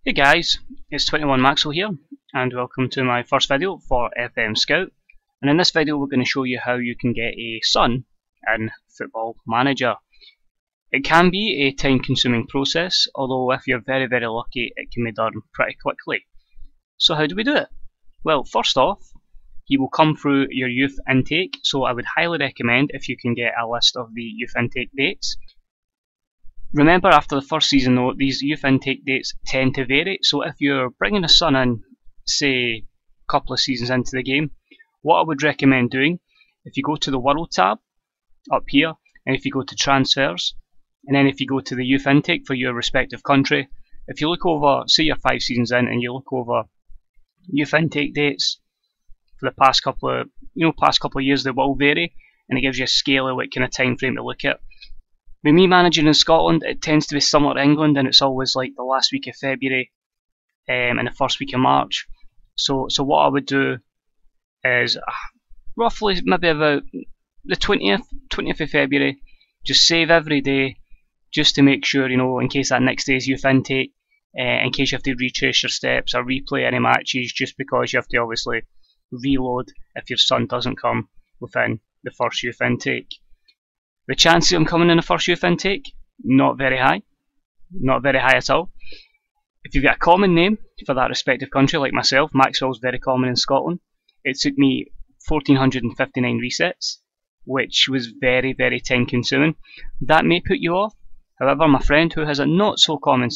Hey guys, it's 21 Maxwell here, and welcome to my first video for FM Scout. And in this video we're going to show you how you can get a son in Football Manager. It can be a time consuming process, although if you're very lucky it can be done pretty quickly. So how do we do it? Well, first off, he will come through your youth intake, so I would highly recommend if you can get a list of the youth intake dates. Remember, after the first season though, these youth intake dates tend to vary, so if you're bringing a son in, say, a couple of seasons into the game, what I would recommend doing, if you go to the World tab, up here, and if you go to Transfers, and then if you go to the youth intake for your respective country, if you look over, say you're 5 seasons in, and you look over youth intake dates for the past couple of years, they will vary, and it gives you a scale of what kind of time frame to look at. With me managing in Scotland, it tends to be similar to England, and it's always like the last week of February and the first week of March. So what I would do is roughly maybe about the 20th of February, just save every day, just to make sure, in case that next day's youth intake, in case you have to retrace your steps or replay any matches, just because you have to obviously reload if your son doesn't come within the first youth intake. The chances of him coming in the first youth intake, not very high. Not very high at all. If you've got a common name for that respective country, like myself, Maxwell's very common in Scotland. It took me 1459 resets, which was very time consuming. That may put you off. However, my friend who has a not so common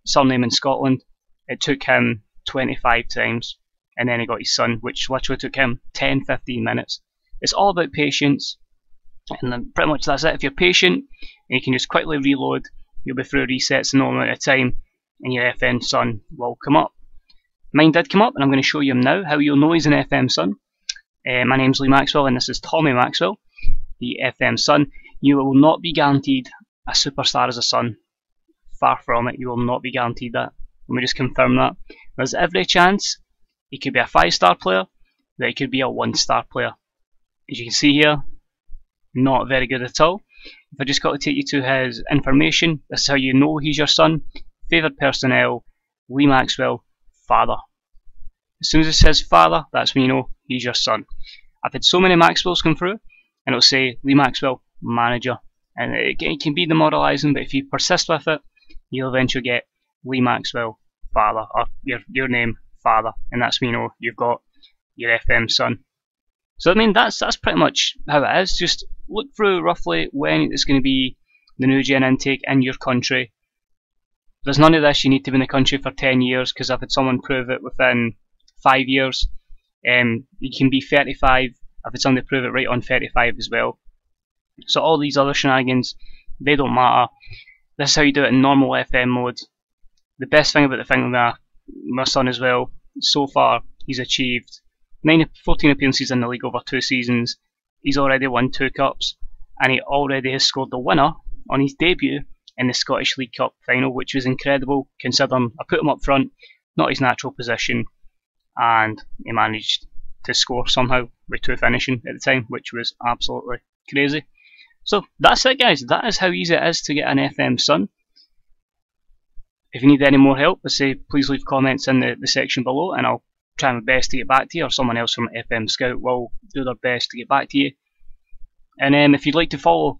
surname in Scotland, it took him 25 times, and then he got his son, which literally took him 10-15 minutes. It's all about patience. And then pretty much that's it. If you're patient and you can just quickly reload, you'll be through resets in no amount of time and your FM son will come up. Mine did come up, and I'm going to show you him now, how you'll know he's an FM son. My name's Lee Maxwell and this is Tommy Maxwell, the FM son. You will not be guaranteed a superstar as a son. Far from it, you will not be guaranteed that. Let me just confirm that. There's every chance he could be a 5-star player, that he could be a 1-star player. As you can see here, not very good at all. If I just got to take you to his information, this is how you know he's your son. Favoured personnel, Lee Maxwell, father. As soon as it says father, that's when you know he's your son. I've had so many Maxwells come through, and it'll say Lee Maxwell, manager. And it can be demoralising, but if you persist with it, you'll eventually get Lee Maxwell, father, or your name, father. And that's when you know you've got your FM son. So I mean, that's pretty much how it is. Just look through roughly when it's going to be the new gen intake in your country. There's none of this, you need to be in the country for 10 years, because I've had someone prove it within 5 years. You can be 35, I've had somebody prove it right on 35 as well. So all these other shenanigans, they don't matter. This is how you do it in normal FM mode. The best thing about the thing with my son as well, so far he's achieved 14 appearances in the league over 2 seasons. He's already won 2 cups, and he already has scored the winner on his debut in the Scottish League Cup final, which was incredible considering I put him up front, not his natural position, and he managed to score somehow with 2 finishing at the time, which was absolutely crazy. So that's it guys, that is how easy it is to get an FM son. If you need any more help, I say please leave comments in the section below, and I'll try my best to get back to you, or someone else from FM Scout will do their best to get back to you. And if you'd like to follow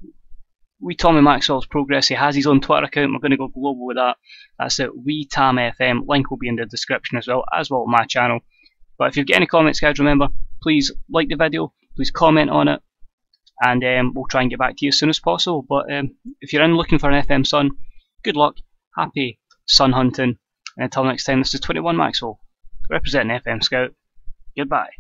Tommy Maxwell's progress, he has his own Twitter account. We're going to go global with that. That's it, WeTamFM. Link will be in the description as well my channel. But if you've got any comments guys, remember, please like the video, please comment on it, and we'll try and get back to you as soon as possible. But if you're in looking for an FM son, good luck, happy son hunting, and until next time, this is 21 Maxwell, representing FM Scout. Goodbye.